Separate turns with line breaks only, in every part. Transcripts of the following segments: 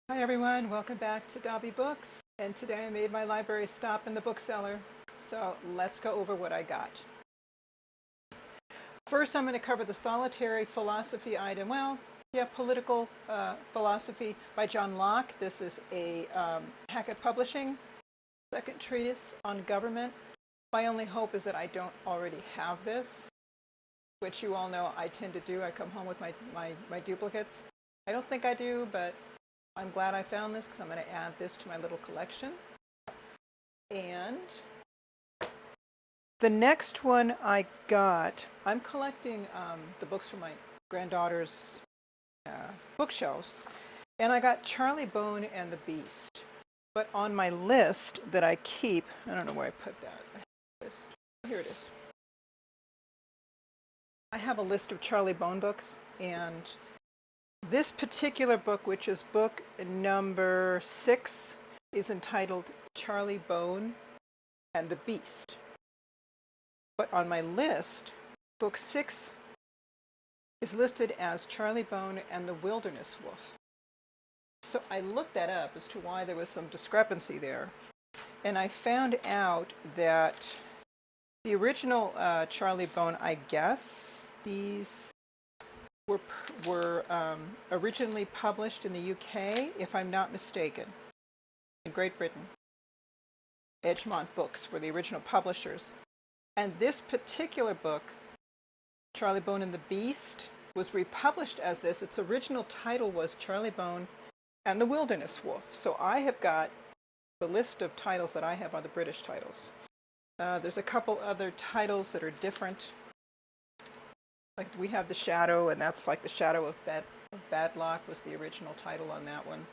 Hi everyone, welcome back to Dobby Books. And today I made my library stop in the bookseller. So let's go over what I got. First, I'm going to cover the solitary philosophy item. Political philosophy by John Locke. This is a Hackett Publishing second treatise on government. My only hope is that I don't already have this, which you all know I tend to do. I come home with my duplicates. I don't think I do, but I'm glad I found this because I'm going to add this to my little collection. And the next one I got, I'm collecting the books from my granddaughter's bookshelves. And I got Charlie Bone and the Beast. But on my list that I keep, I don't know where I put that list. Here it is. I have a list of Charlie Bone books, and this particular book, which is book number 6, is entitled Charlie Bone and the Beast. But on my list, book 6 is listed as Charlie Bone and the Wilderness Wolf. So I looked that up as to why there was some discrepancy there. And I found out that the original Charlie Bone, I guess, these were originally published in the UK, if I'm not mistaken, in Great Britain. Edgemont Books were the original publishers. And this particular book, Charlie Bone and the Beast, was republished as this. Its original title was Charlie Bone and the Wilderness Wolf. So I have got the list of titles that I have are the British titles. There's a couple other titles that are different. Like we have The Shadow, and that's like The Shadow of Badlock was the original title on that one.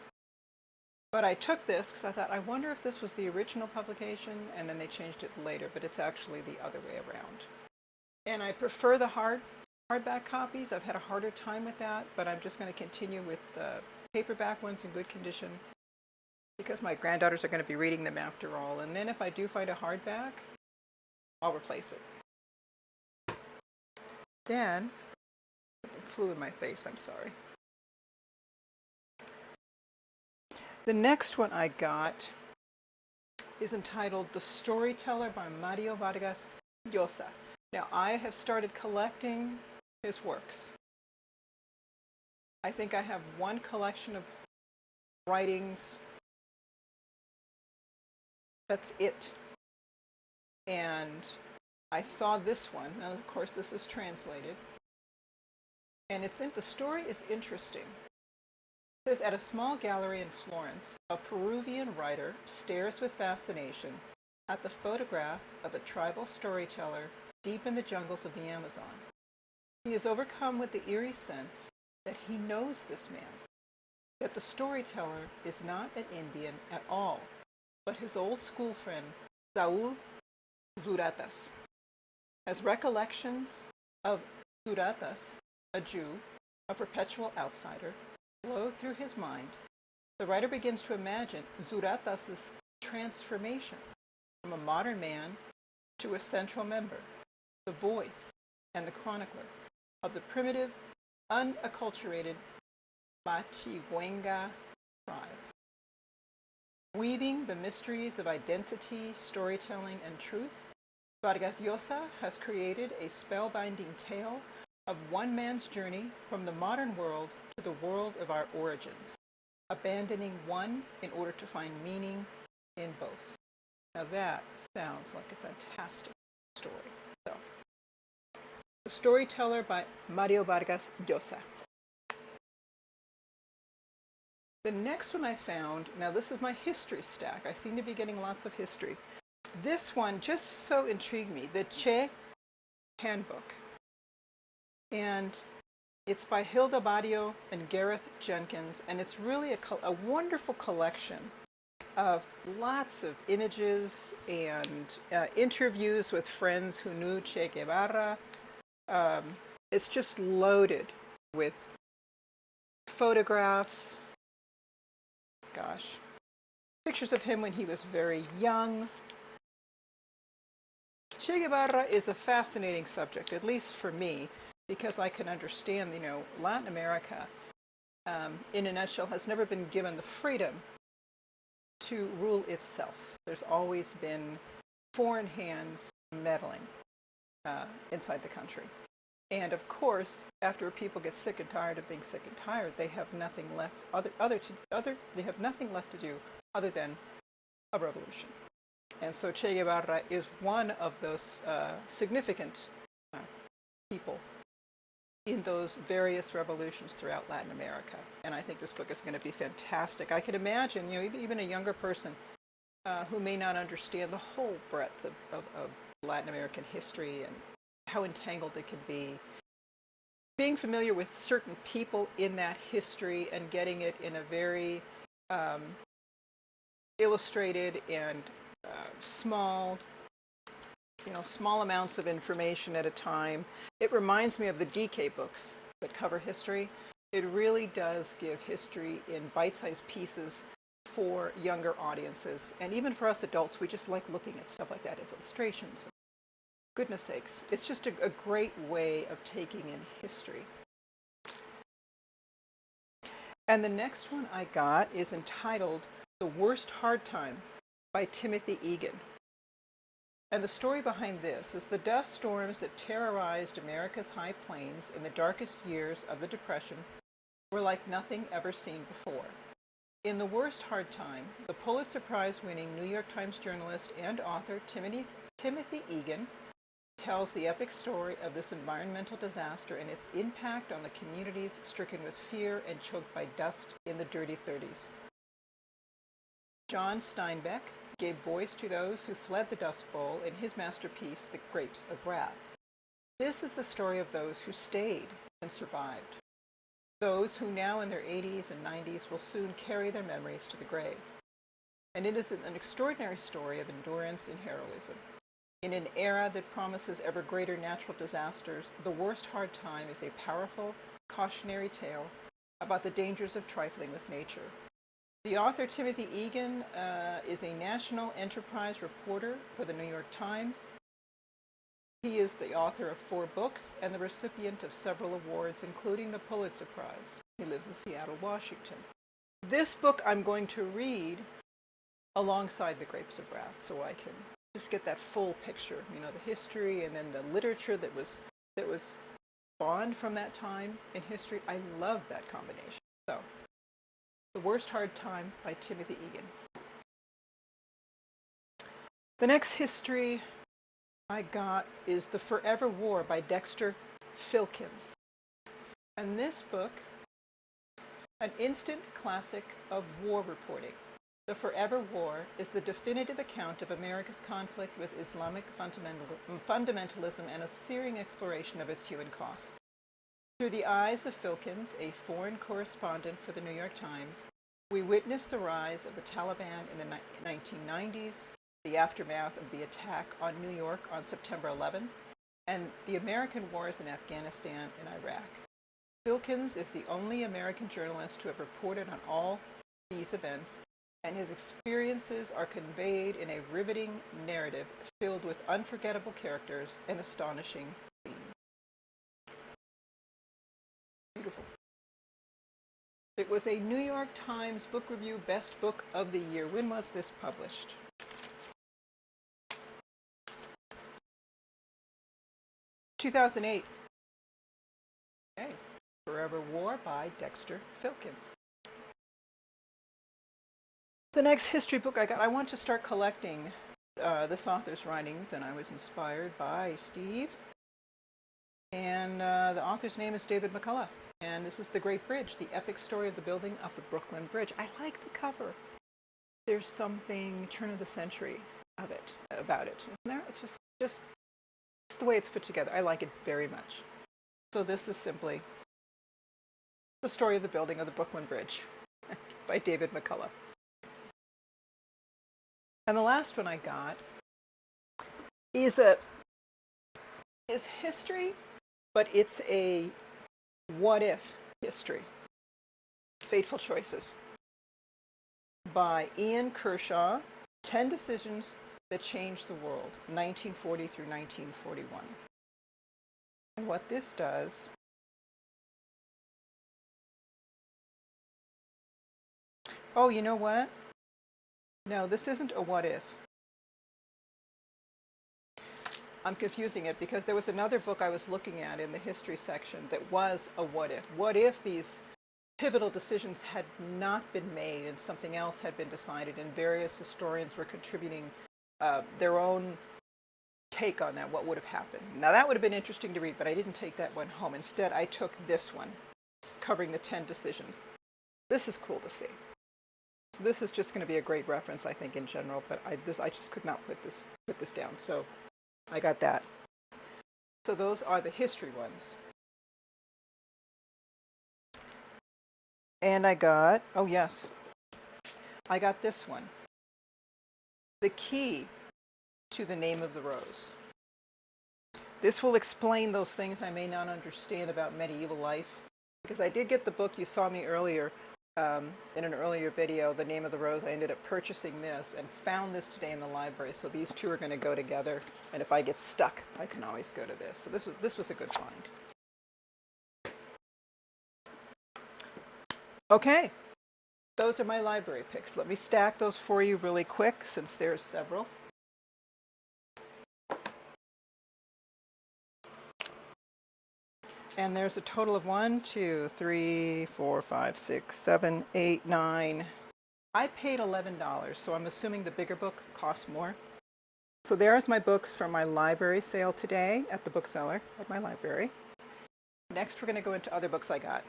But I took this because I thought, I wonder if this was the original publication, and then they changed it later, but it's actually the other way around. And I prefer the hardback copies. I've had a harder time with that, but I'm just going to continue with the paperback ones in good condition because my granddaughters are going to be reading them after all. And then if I do find a hardback, I'll replace it. Then, it flew in my face, I'm sorry. The next one I got is entitled The Storyteller by Mario Vargas Llosa. Now, I have started collecting his works. I think I have one collection of writings. That's it. And I saw this one. Now, of course, this is translated. And the story is interesting. It says, at a small gallery in Florence, a Peruvian writer stares with fascination at the photograph of a tribal storyteller deep in the jungles of the Amazon. He is overcome with the eerie sense that he knows this man, that the storyteller is not an Indian at all, but his old school friend, Saul Zuratas. As recollections of Zuratas, a Jew, a perpetual outsider, flow through his mind, the writer begins to imagine Zuratas' transformation from a modern man to a central member, the voice and the chronicler of the primitive, unacculturated Machiguenga tribe. Weaving the mysteries of identity, storytelling, and truth, Vargas Llosa has created a spellbinding tale of one man's journey from the modern world to the world of our origins, abandoning one in order to find meaning in both. Now that sounds like a fantastic story. So, The Storyteller by Mario Vargas Llosa. The next one I found, now this is my history stack. I seem to be getting lots of history. This one just so intrigued me, the Che Handbook. And it's by Hilda Badio and Gareth Jenkins, and it's really a wonderful collection of lots of images and interviews with friends who knew Che Guevara. It's just loaded with photographs, pictures of him when he was very young. Che Guevara is a fascinating subject, at least for me, because I can understand, Latin America in a nutshell, has never been given the freedom to rule itself. There's always been foreign hands meddling inside the country. And of course, after people get sick and tired of being sick and tired, they have nothing left they have nothing left to do other than a revolution. And so Che Guevara is one of those significant people in those various revolutions throughout Latin America. And I think this book is going to be fantastic. I could imagine, even a younger person who may not understand the whole breadth of Latin American history and how entangled it can be, being familiar with certain people in that history and getting it in a very illustrated and small amounts of information at a time. It reminds me of the DK books that cover history. It really does give history in bite-sized pieces for younger audiences. And even for us adults, we just like looking at stuff like that as illustrations. Goodness sakes, it's just a great way of taking in history. And the next one I got is entitled The Worst Hard Time by Timothy Egan. And the story behind this is the dust storms that terrorized America's high plains in the darkest years of the Depression were like nothing ever seen before. In The Worst Hard Time, the Pulitzer Prize-winning New York Times journalist and author Timothy Egan tells the epic story of this environmental disaster and its impact on the communities stricken with fear and choked by dust in the dirty 30s. John Steinbeck gave voice to those who fled the Dust Bowl in his masterpiece, The Grapes of Wrath. This is the story of those who stayed and survived. Those who now in their 80s and 90s will soon carry their memories to the grave. And it is an extraordinary story of endurance and heroism. In an era that promises ever greater natural disasters, The Worst Hard Time is a powerful, cautionary tale about the dangers of trifling with nature. The author, Timothy Egan, is a national enterprise reporter for the New York Times. He is the author of 4 books and the recipient of several awards, including the Pulitzer Prize. He lives in Seattle, Washington. This book I'm going to read alongside The Grapes of Wrath, so I can just get that full picture, the history and then the literature that was spawned from that time in history. I love that combination. So, The Worst Hard Time by Timothy Egan. The next history I got is The Forever War by Dexter Filkins. And this book, an instant classic of war reporting. The Forever War is the definitive account of America's conflict with Islamic fundamentalism and a searing exploration of its human costs. Through the eyes of Filkins, a foreign correspondent for the New York Times, we witness the rise of the Taliban in the 1990s, the aftermath of the attack on New York on September 11th, and the American wars in Afghanistan and Iraq. Filkins is the only American journalist to have reported on all these events, and his experiences are conveyed in a riveting narrative filled with unforgettable characters and astonishing themes. Beautiful. It was a New York Times Book Review Best Book of the Year. When was this published? (2008). Okay. Forever War by Dexter Filkins. The next history book I want to start collecting this author's writings, and I was inspired by Steve. And the author's name is David McCullough. And this is The Great Bridge, the epic story of the building of the Brooklyn Bridge. I like the cover. There's something turn of the century about it, isn't there? It's just the way it's put together. I like it very much. So this is simply the story of the building of the Brooklyn Bridge by David McCullough. And the last one I got is history, but it's a what-if history. Fateful Choices by Ian Kershaw, 10 Decisions That Changed the World, 1940 through 1941. And what this does Oh, you know what? No, this isn't a what if. I'm confusing it because there was another book I was looking at in the history section that was a what if. What if these pivotal decisions had not been made and something else had been decided, and various historians were contributing their own take on that, what would have happened. Now that would have been interesting to read, but I didn't take that one home. Instead, I took this one, covering the 10 decisions. This is cool to see. So this is just going to be a great reference, I think, in general, but I just could not put this down. So I got that. So those are the history ones. And I got, oh yes, I got this one. The key to the name of the rose. This will explain those things I may not understand about medieval life, because I did get the book you saw me earlier in an earlier video, The Name of the Rose. I ended up purchasing this and found this today in the library. So these two are going to go together. And if I get stuck, I can always go to this. So this was a good find. Okay, those are my library picks. Let me stack those for you really quick since there's several. And there's a total of 1, 2, 3, 4, 5, 6, 7, 8, 9. I paid $11, so I'm assuming the bigger book costs more. So there's my books from my library sale today at the bookseller at my library. Next, we're going to go into other books I got.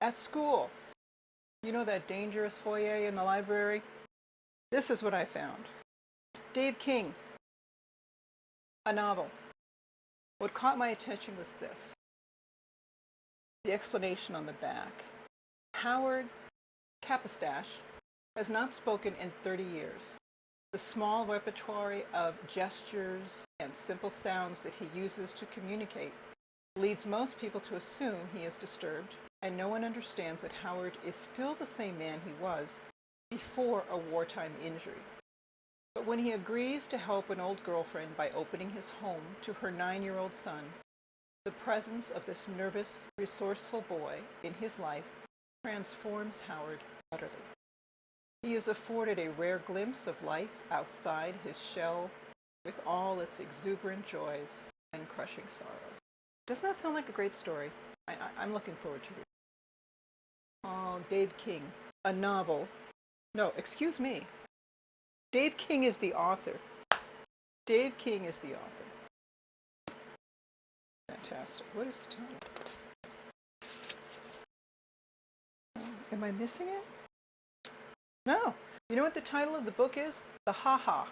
At school, you know that dangerous foyer in the library? This is what I found. Dave King, a novel. What caught my attention was this. The explanation on the back. Howard Capistache has not spoken in 30 years. The small repertoire of gestures and simple sounds that he uses to communicate leads most people to assume he is disturbed, and no one understands that Howard is still the same man he was before a wartime injury. But when he agrees to help an old girlfriend by opening his home to her 9-year-old son, the presence of this nervous, resourceful boy in his life transforms Howard utterly. He is afforded a rare glimpse of life outside his shell with all its exuberant joys and crushing sorrows. Doesn't that sound like a great story? I'm looking forward to it. Oh, Dave King, a novel. No, excuse me. Dave King is the author. Dave King is the author. Fantastic. What is the title? Am I missing it? No. You know what the title of the book is? The Ha-Ha.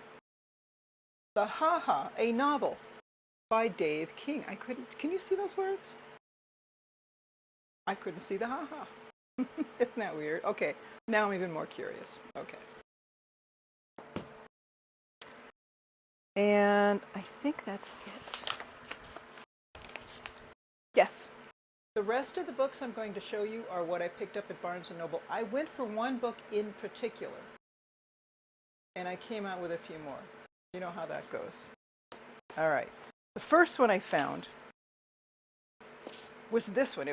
The Ha-Ha, a novel by Dave King. Can you see those words? I couldn't see the Ha-Ha. Isn't that weird? Okay, now I'm even more curious. Okay. And I think that's it. Yes. The rest of the books I'm going to show you are what I picked up at Barnes & Noble. I went for one book in particular, and I came out with a few more. You know how that goes. All right. The first one I found was this one.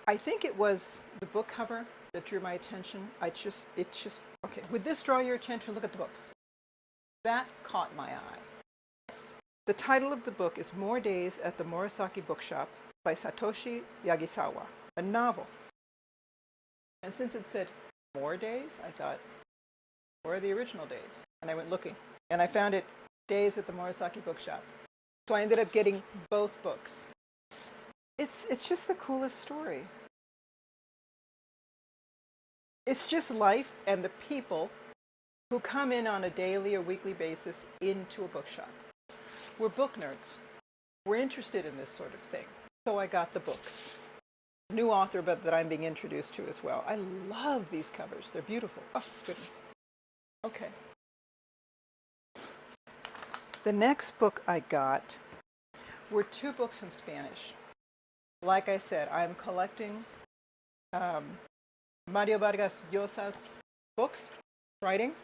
I think it was the book cover that drew my attention. Okay. Would this draw your attention? Look at the books. That caught my eye. The title of the book is More Days at the Murasaki Bookshop by Satoshi Yagisawa, a novel. And since it said more days, I thought, where are the original days? And I went looking, and I found it, Days at the Murasaki Bookshop. So I ended up getting both books. It's just the coolest story. It's just life and the people who come in on a daily or weekly basis into a bookshop. We're book nerds. We're interested in this sort of thing. So I got the books. New author, but that I'm being introduced to as well. I love these covers. They're beautiful. Oh, goodness. Okay. The next book I got were two books in Spanish. Like I said, I'm collecting Mario Vargas Llosa's books, writings,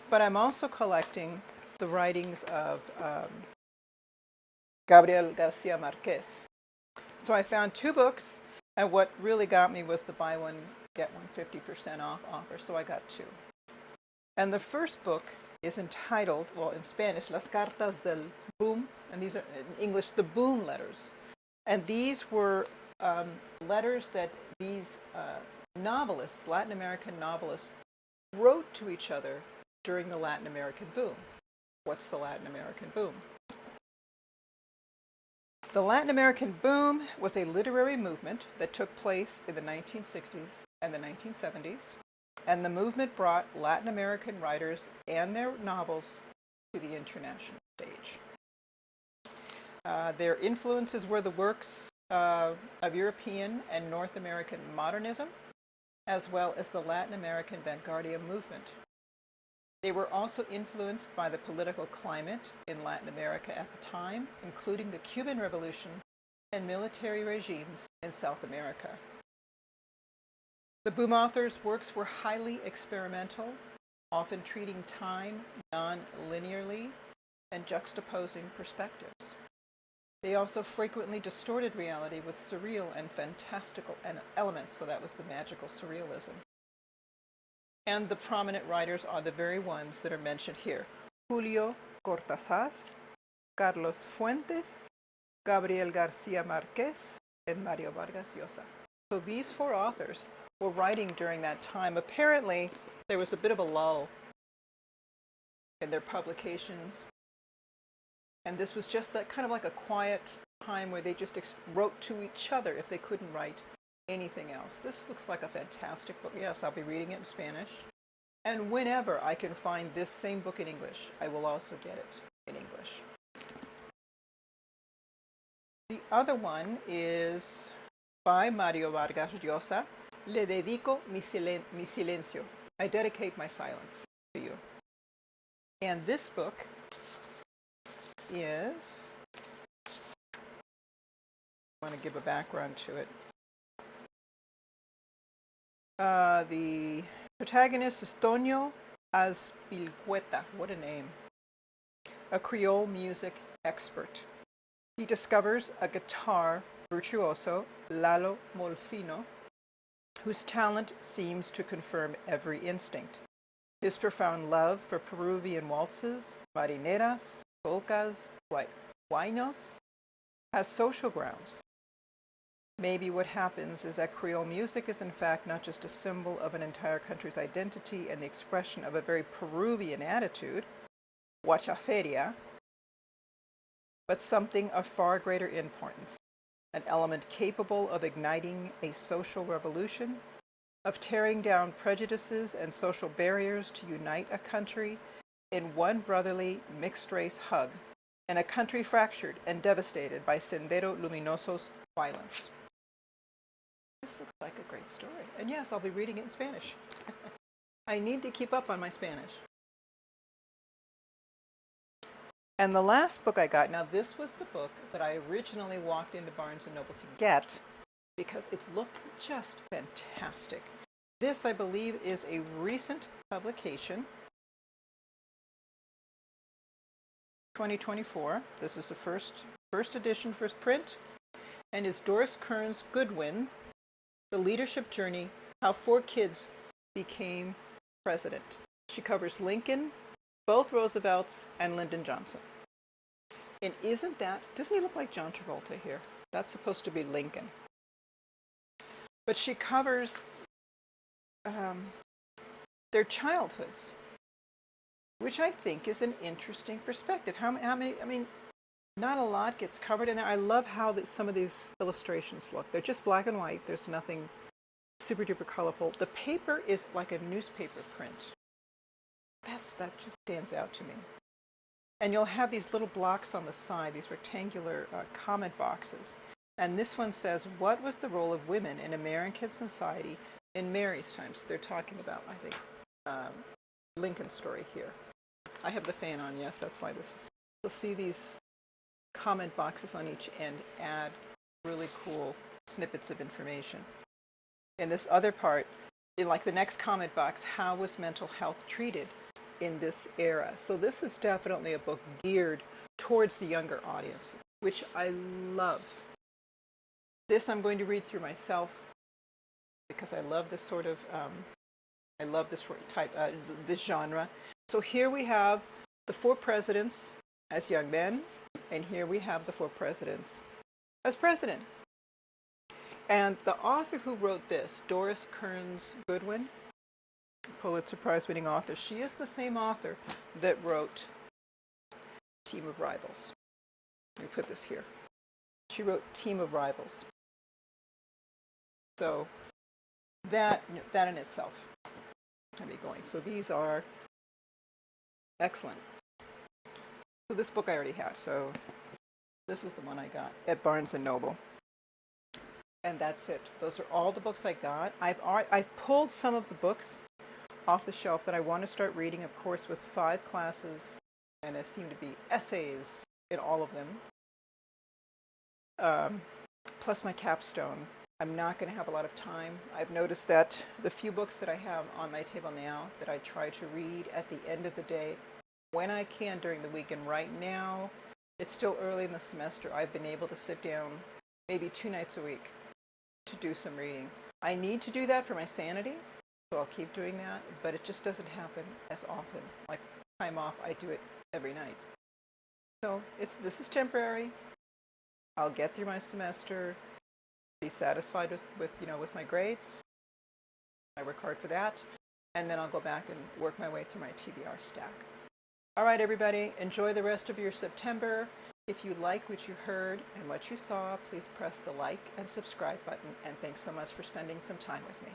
but I'm also collecting the writings of Gabriel Garcia Marquez. So I found two books, And what really got me was the buy one, get one 50% off offer, so I got two. And the first book is entitled, well, in Spanish, Las Cartas del Boom, and these are in English, the Boom Letters. And these were letters that these novelists, Latin American novelists, wrote to each other during the Latin American boom. What's the Latin American boom? The Latin American boom was a literary movement that took place in the 1960s and the 1970s, and the movement brought Latin American writers and their novels to the international stage. Their influences were the works of European and North American modernism, as well as the Latin American vanguardia movement. They were also influenced by the political climate in Latin America at the time, including the Cuban Revolution and military regimes in South America. The boom authors' works were highly experimental, often treating time non-linearly and juxtaposing perspectives. They also frequently distorted reality with surreal and fantastical elements, so that was the magical surrealism. And the prominent writers are the very ones that are mentioned here: Julio Cortázar, Carlos Fuentes, Gabriel García Márquez, and Mario Vargas Llosa. So these four authors were writing during that time. Apparently, there was a bit of a lull in their publications, and this was just that kind of like a quiet time where they just wrote to each other if they couldn't write anything else. This looks like a fantastic book. Yes, I'll be reading it in Spanish. And whenever I can find this same book in English, I will also get it in English. The other one is by Mario Vargas Llosa, Le dedico mi silencio. I dedicate my silence to you. And this book is, I want to give a background to it. The protagonist is Toño Azpilicueta. What a name. A Creole music expert. He discovers a guitar virtuoso, Lalo Molfino, whose talent seems to confirm every instinct. His profound love for Peruvian waltzes, marineras, polkas, huaynos, has social grounds. Maybe what happens is that Creole music is in fact not just a symbol of an entire country's identity and the expression of a very Peruvian attitude, huachaferia, but something of far greater importance, an element capable of igniting a social revolution, of tearing down prejudices and social barriers to unite a country in one brotherly mixed-race hug, in a country fractured and devastated by Sendero Luminoso's violence. This looks like a great story. And yes, I'll be reading it in Spanish. I need to keep up on my Spanish. And the last book I got, now this was the book that I originally walked into Barnes & Noble to get because it looked just fantastic. This, I believe, is a recent publication, 2024. This is the first edition, first print, and is Doris Kearns Goodwin, The Leadership Journey, How Four Kids Became President. She covers Lincoln, both Roosevelts, and Lyndon Johnson. And doesn't he look like John Travolta here? That's supposed to be Lincoln. But she covers their childhoods, which I think is an interesting perspective. How many, I mean, not a lot gets covered in there. I love how some of these illustrations look. They're just black and white. There's nothing super duper colorful. The paper is like a newspaper print. That just stands out to me. And you'll have these little blocks on the side, these rectangular comment boxes. And this one says, what was the role of women in American society in Mary's time? So they're talking about, I think, Lincoln's story here. I have the fan on, yes, that's why this. You'll see these comment boxes on each end add really cool snippets of information. In this other part, in like the next comment box, how was mental health treated in this era? So this is definitely a book geared towards the younger audience, which I love. This I'm going to read through myself because I love this sort of, I love this type, this genre. So here we have the four presidents as young men, and here we have the four presidents as president. And the author who wrote this, Doris Kearns Goodwin, Pulitzer Prize winning author, she is the same author that wrote Team of Rivals. Let me put this here. She wrote Team of Rivals. So that in itself can be going. So these are excellent. So this book I already have. So this is the one I got at Barnes and Noble. And that's it. Those are all the books I got. I've pulled some of the books off the shelf that I want to start reading, of course, with 5 classes, and there seem to be essays in all of them, plus my capstone. I'm not going to have a lot of time. I've noticed that the few books that I have on my table now that I try to read at the end of the day when I can during the week, and right now it's still early in the semester, I've been able to sit down maybe 2 nights a week to do some reading. I need to do that for my sanity, so I'll keep doing that, but it just doesn't happen as often. Like time off, I do it every night. So this is temporary. I'll get through my semester, be satisfied with my grades. I work hard for that, and then I'll go back and work my way through my TBR stack. All right, everybody, enjoy the rest of your September. If you like what you heard and what you saw, please press the like and subscribe button, and thanks so much for spending some time with me.